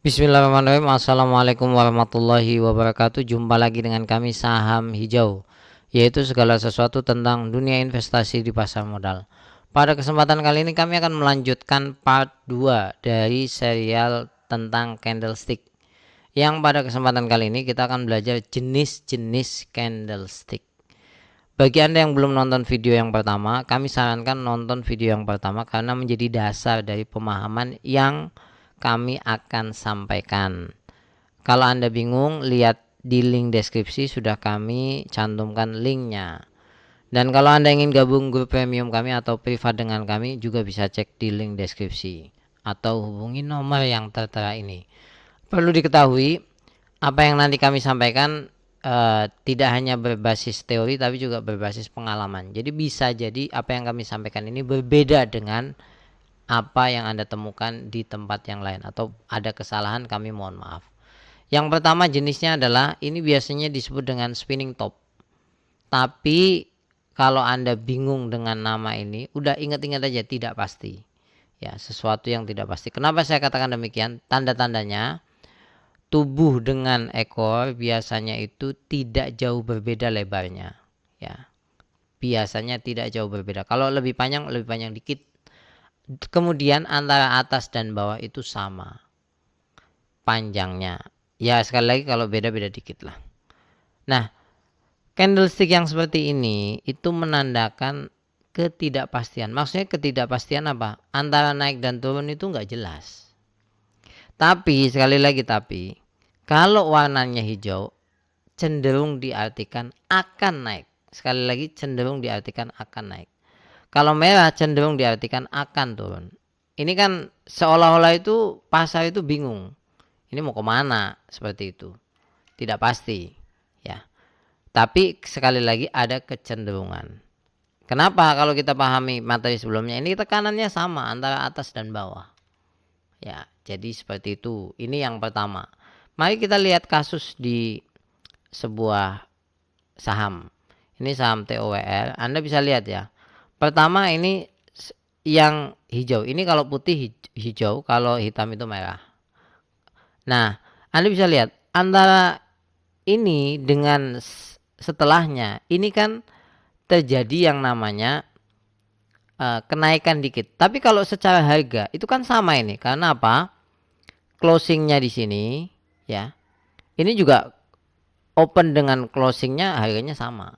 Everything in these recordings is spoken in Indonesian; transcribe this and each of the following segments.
Bismillahirrahmanirrahim. Assalamualaikum warahmatullahi wabarakatuh. Jumpa lagi dengan kami Saham Hijau, yaitu segala sesuatu tentang dunia investasi di pasar modal. Pada kesempatan kali ini kami akan melanjutkan part 2 dari serial tentang candlestick. Yang pada kesempatan kali ini kita akan belajar jenis-jenis candlestick. Bagi Anda yang belum nonton video yang pertama, kami sarankan nonton video yang pertama karena menjadi dasar dari pemahaman yang kami akan sampaikan. Kalau Anda bingung, lihat di link deskripsi, sudah kami cantumkan linknya. Dan kalau Anda ingin gabung grup premium kami atau privat dengan kami, juga bisa cek di link deskripsi atau hubungi nomor yang tertera ini. Perlu diketahui, apa yang nanti kami sampaikan tidak hanya berbasis teori tapi juga berbasis pengalaman. Jadi bisa jadi apa yang kami sampaikan ini berbeda dengan apa yang Anda temukan di tempat yang lain, atau ada kesalahan, kami mohon maaf. Yang pertama jenisnya adalah, ini biasanya disebut dengan spinning top. Tapi kalau Anda bingung dengan nama ini, udah ingat-ingat aja, tidak pasti. Ya, sesuatu yang tidak pasti. Kenapa saya katakan demikian? Tanda-tandanya, tubuh dengan ekor biasanya itu tidak jauh berbeda lebarnya. Ya, biasanya tidak jauh berbeda. Kalau lebih panjang dikit. Kemudian antara atas dan bawah itu sama panjangnya. Ya sekali lagi kalau beda-beda dikit lah. Nah, candlestick yang seperti ini itu menandakan ketidakpastian. Maksudnya ketidakpastian apa? Antara naik dan turun itu nggak jelas. Tapi sekali lagi kalau warnanya hijau cenderung diartikan akan naik. Sekali lagi cenderung diartikan akan naik. Kalau merah cenderung diartikan akan turun. Ini kan seolah-olah itu pasar itu bingung. Ini mau kemana seperti itu. Tidak pasti. Ya. Tapi sekali lagi ada kecenderungan. Kenapa? Kalau kita pahami materi sebelumnya, ini tekanannya sama antara atas dan bawah. Ya, jadi seperti itu. Ini yang pertama. Mari kita lihat kasus di sebuah saham. Ini saham TOWR. Anda bisa lihat ya. Pertama ini yang hijau. Ini kalau putih hijau, kalau hitam itu merah. Nah, Anda bisa lihat antara ini dengan setelahnya, ini kan terjadi yang namanya kenaikan dikit. Tapi kalau secara harga itu kan sama ini. Karena apa? Closingnya di sini, ya. Ini juga open dengan closingnya harganya sama.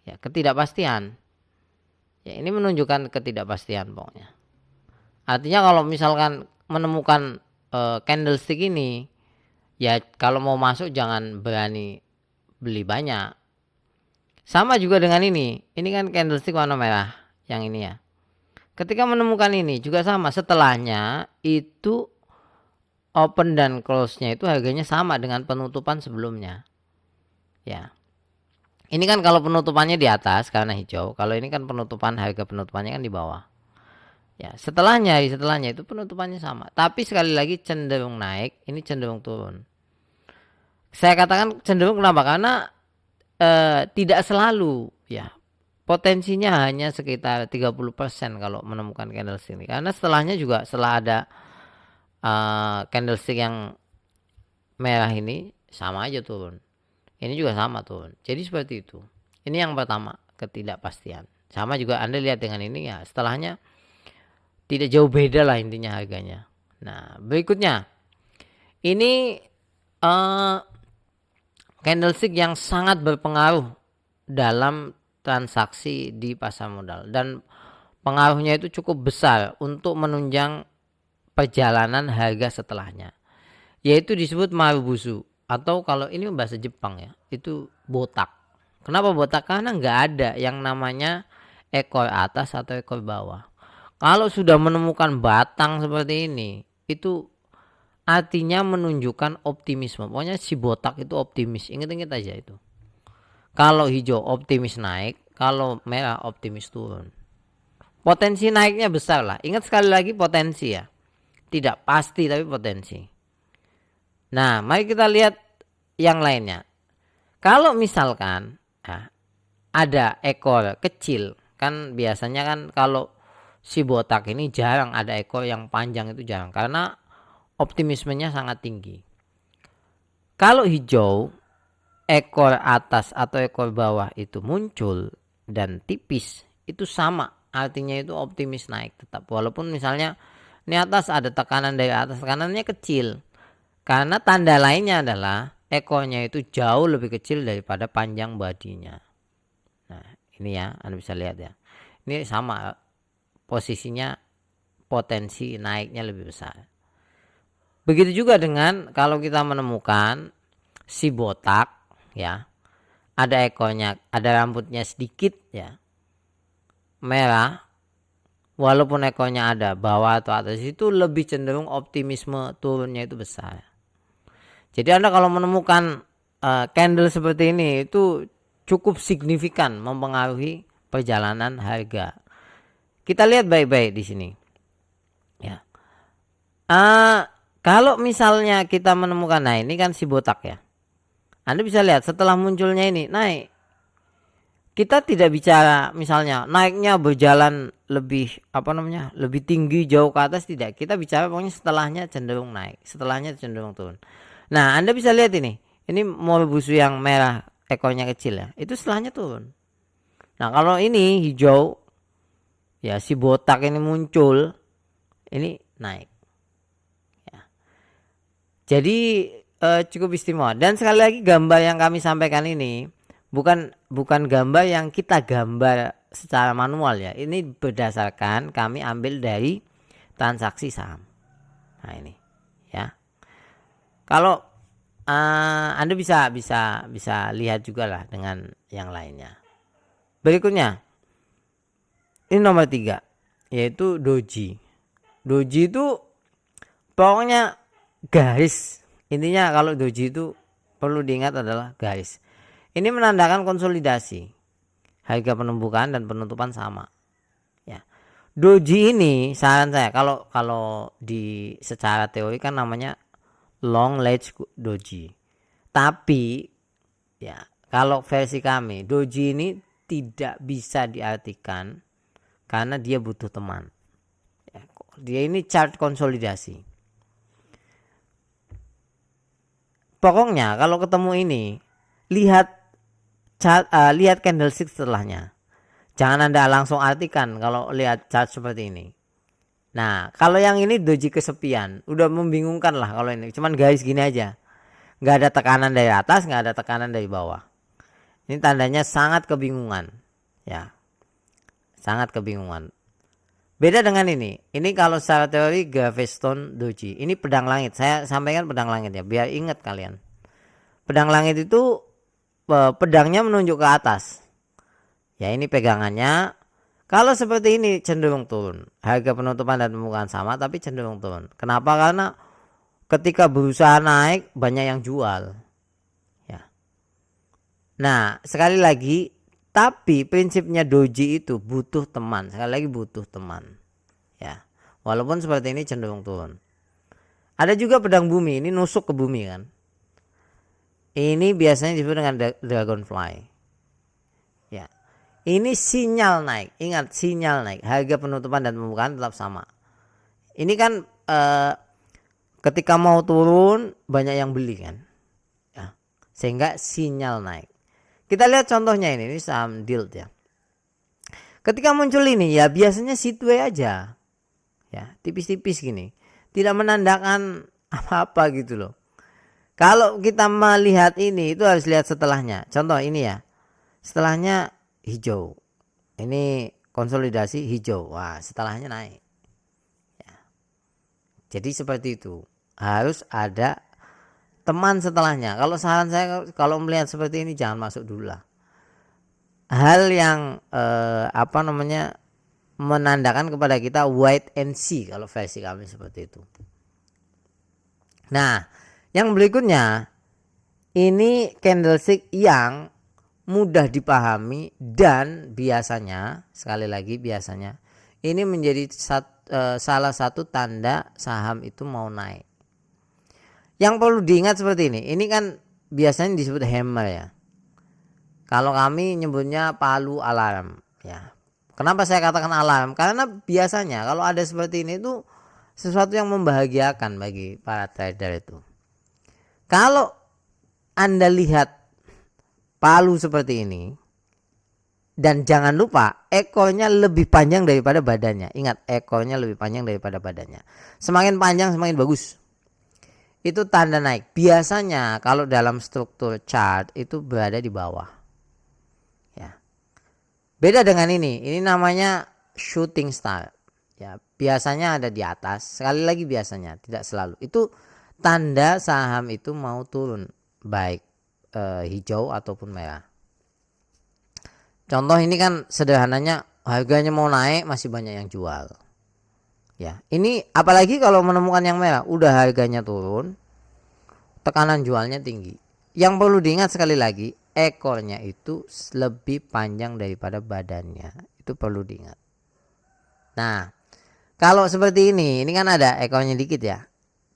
Ya, ketidakpastian. Ya, ini menunjukkan ketidakpastian pokoknya. Artinya kalau misalkan menemukan candlestick ini, ya kalau mau masuk jangan berani beli banyak. Sama juga dengan ini. Ini kan candlestick warna merah yang ini ya. Ketika menemukan ini juga sama, setelahnya itu open dan close-nya itu harganya sama dengan penutupan sebelumnya. Ya. Ini kan kalau penutupannya di atas karena hijau, kalau ini kan penutupan, harga penutupannya kan di bawah. Ya, setelahnya itu penutupannya sama. Tapi sekali lagi cenderung naik, ini cenderung turun. Saya katakan cenderung kenapa? Karena tidak selalu ya. Potensinya hanya sekitar 30% kalau menemukan candlestick ini. Karena setelahnya juga setelah ada candlestick yang merah ini sama aja turun. Ini juga sama turun. Jadi seperti itu. Ini yang pertama, ketidakpastian. Sama juga Anda lihat dengan ini ya, setelahnya tidak jauh beda lah intinya harganya. Nah, berikutnya. Ini candlestick yang sangat berpengaruh dalam transaksi di pasar modal. Dan pengaruhnya itu cukup besar untuk menunjang perjalanan harga setelahnya. Yaitu disebut marubusu. Atau kalau ini bahasa Jepang ya, itu botak. Kenapa botak? Karena nggak ada yang namanya ekor atas atau ekor bawah. Kalau sudah menemukan batang seperti ini, itu artinya menunjukkan optimisme. Pokoknya si botak itu optimis. Ingat-ingat aja itu. Kalau hijau optimis naik, kalau merah optimis turun. Potensi naiknya besar lah. Ingat sekali lagi potensi ya. Tidak pasti tapi potensi. Nah, mari kita lihat yang lainnya. Kalau misalkan ada ekor kecil, kan biasanya kan kalau si botak ini jarang ada ekor yang panjang, itu jarang. Karena optimismenya sangat tinggi. Kalau hijau, ekor atas atau ekor bawah itu muncul dan tipis, itu sama, artinya itu optimis naik tetap. Walaupun misalnya ini atas ada tekanan dari atas, tekanannya kecil. Karena tanda lainnya adalah ekornya itu jauh lebih kecil daripada panjang badinya. Nah, ini ya, Anda bisa lihat ya. Ini sama posisinya, potensi naiknya lebih besar. Begitu juga dengan kalau kita menemukan si botak ya, ada ekornya, ada rambutnya sedikit ya, merah, walaupun ekornya ada bawah atau atas, itu lebih cenderung optimisme turunnya itu besar. Jadi Anda kalau menemukan candle seperti ini itu cukup signifikan mempengaruhi perjalanan harga. Kita lihat baik-baik di sini. Ya. Kalau misalnya kita menemukan, nah ini kan si botak ya. Anda bisa lihat setelah munculnya ini naik. Kita tidak bicara misalnya naiknya berjalan lebih lebih tinggi jauh ke atas, tidak. Kita bicara pokoknya setelahnya cenderung naik, setelahnya cenderung turun. Nah, Anda bisa lihat ini Moebius yang merah ekornya kecil ya, itu setelahnya turun. Nah, kalau ini hijau ya, si botak ini muncul, ini naik. Ya. Jadi cukup istimewa. Dan sekali lagi gambar yang kami sampaikan ini bukan gambar yang kita gambar secara manual ya. Ini berdasarkan kami ambil dari transaksi saham. Nah ini ya. Kalau Anda bisa lihat juga lah dengan yang lainnya. Berikutnya, ini nomor 3, yaitu doji. Doji itu pokoknya garis. Intinya kalau doji itu perlu diingat adalah garis. Ini menandakan konsolidasi. Harga penumbukan dan penutupan sama. Ya. Doji ini saran saya kalau di secara teori kan namanya long ledge doji. Tapi ya, kalau versi kami, doji ini tidak bisa diartikan karena dia butuh teman. Ya, dia ini chart konsolidasi. Pokoknya kalau ketemu ini, lihat lihat candlestick setelahnya. Jangan Anda langsung artikan kalau lihat chart seperti ini. Nah, kalau yang ini doji kesepian, udah membingungkan lah kalau ini. Cuman garis gini aja. Nggak ada tekanan dari atas, nggak ada tekanan dari bawah. Ini tandanya sangat kebingungan. Ya, sangat kebingungan. Beda dengan ini. Ini kalau secara teori Gravestone doji. Ini pedang langit. Saya sampaikan pedang langit ya, biar ingat kalian. Pedang langit itu pedangnya menunjuk ke atas. Ya, ini pegangannya. Kalau seperti ini cenderung turun. Harga penutupan dan pembukaan sama tapi cenderung turun. Kenapa? Karena ketika berusaha naik banyak yang jual. Ya. Nah, sekali lagi, tapi prinsipnya doji itu butuh teman. Sekali lagi butuh teman. Ya. Walaupun seperti ini cenderung turun. Ada juga pedang bumi, ini nusuk ke bumi kan. Ini biasanya disebut dengan dragonfly. Ya. Ini sinyal naik. Ingat, sinyal naik. Harga penutupan dan pembukaan tetap sama. Ini kan ketika mau turun banyak yang beli kan. Ya. Sehingga sinyal naik. Kita lihat contohnya ini saham DILT ya. Ketika muncul ini ya biasanya sideways aja. Ya, tipis-tipis gini. Tidak menandakan apa-apa gitu loh. Kalau kita melihat ini itu harus lihat setelahnya. Contoh ini ya. Setelahnya hijau. Ini konsolidasi hijau. Wah, setelahnya naik. Ya. Jadi seperti itu. Harus ada teman setelahnya. Kalau saran saya kalau melihat seperti ini jangan masuk dulu lah. Hal yang menandakan kepada kita wait and see kalau versi kami seperti itu. Nah, yang berikutnya ini candlestick yang mudah dipahami dan biasanya, sekali lagi biasanya, ini menjadi salah satu tanda saham itu mau naik. Yang perlu diingat seperti ini kan biasanya disebut hammer ya. Kalau kami nyebutnya palu alarm ya. Kenapa saya katakan alarm? Karena biasanya kalau ada seperti ini itu sesuatu yang membahagiakan bagi para trader itu. Kalau Anda lihat palu seperti ini, dan jangan lupa ekornya lebih panjang daripada badannya. Ingat, ekornya lebih panjang daripada badannya. Semakin panjang semakin bagus. Itu tanda naik. Biasanya kalau dalam struktur chart itu berada di bawah. Ya. Beda dengan ini. Ini namanya shooting star. Ya, biasanya ada di atas. Sekali lagi biasanya, tidak selalu. Itu tanda saham itu mau turun, baik hijau ataupun merah. Contoh ini kan sederhananya, harganya mau naik masih banyak yang jual. Ya, ini apalagi kalau menemukan yang merah, udah harganya turun, tekanan jualnya tinggi. Yang perlu diingat sekali lagi, ekornya itu lebih panjang daripada badannya. Itu perlu diingat. Nah, kalau seperti ini kan ada ekornya dikit ya.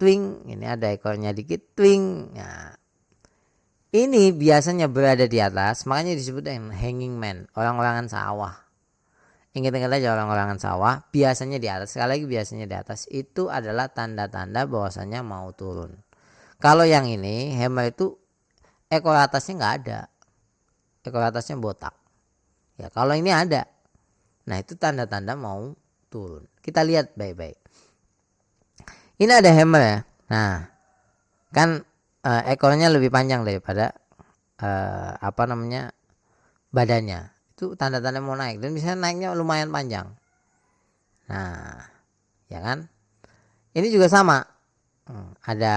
Twing, ini ada ekornya dikit, twing. Nah, ini biasanya berada di atas, makanya disebut dengan hanging man, orang-orangan sawah. Ingat-ingat aja, orang-orangan sawah biasanya di atas. Sekali lagi biasanya di atas, itu adalah tanda-tanda bahwasanya mau turun. Kalau yang ini hammer itu ekor atasnya nggak ada, ekor atasnya botak. Ya, kalau ini ada, nah itu tanda-tanda mau turun. Kita lihat baik-baik. Ini ada hammer ya. Nah, kan ekornya lebih panjang daripada badannya. Itu tanda-tanda mau naik, dan bisa naiknya lumayan panjang. Nah, ya kan? Ini juga sama. Ada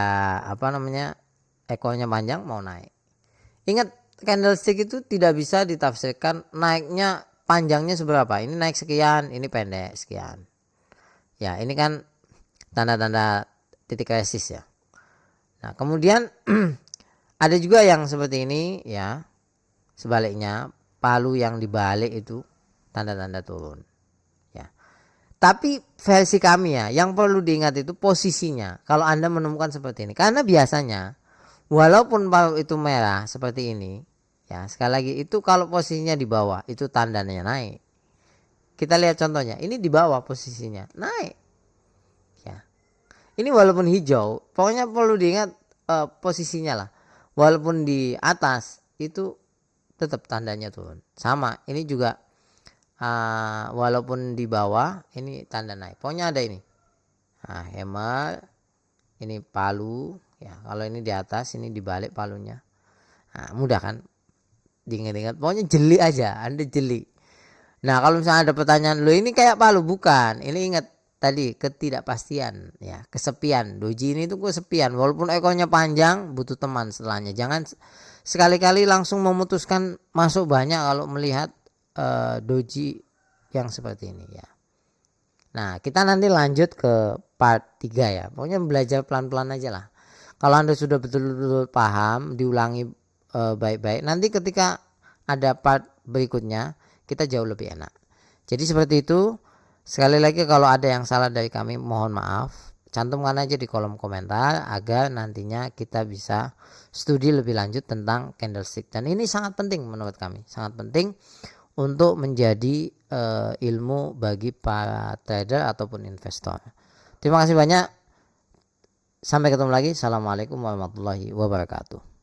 ekornya panjang mau naik. Ingat, candlestick itu tidak bisa ditafsirkan naiknya panjangnya seberapa. Ini naik sekian, ini pendek sekian. Ya, ini kan tanda-tanda titik resist ya. Nah, kemudian ada juga yang seperti ini ya. Sebaliknya, palu yang dibalik itu tanda-tanda turun. Ya. Tapi versi kami ya, yang perlu diingat itu posisinya. Kalau Anda menemukan seperti ini, karena biasanya walaupun palu itu merah seperti ini, ya sekali lagi itu kalau posisinya di bawah itu tandanya naik. Kita lihat contohnya, ini di bawah posisinya naik. Ya. Ini walaupun hijau, pokoknya perlu diingat posisinya lah. Walaupun di atas itu tetap tandanya turun. Sama, ini juga walaupun di bawah ini tanda naik. Pokoknya ada ini. Nah, hammer, ini palu. Ya, kalau ini di atas, ini dibalik palunya. Nah, mudah kan? Diingat-ingat. Pokoknya jeli aja, Anda jeli. Nah, kalau misalnya ada pertanyaan, lo ini kayak palu, bukan? Ini ingat tadi ketidakpastian, ya, kesepian. Doji ini tuh kesepian. Walaupun ekornya panjang, butuh teman setelahnya. Jangan sekali-kali langsung memutuskan masuk banyak kalau melihat doji yang seperti ini ya. Nah, kita nanti lanjut ke part 3 ya. Pokoknya belajar pelan-pelan aja lah. Kalau Anda sudah betul-betul paham, diulangi baik-baik. Nanti ketika ada part berikutnya, kita jauh lebih enak. Jadi seperti itu. Sekali lagi, kalau ada yang salah dari kami, mohon maaf. Cantumkan aja di kolom komentar agar nantinya kita bisa studi lebih lanjut tentang candlestick. Dan ini sangat penting menurut kami, sangat penting untuk menjadi ilmu bagi para trader ataupun investor. Terima kasih banyak. Sampai ketemu lagi. Assalamualaikum warahmatullahi wabarakatuh.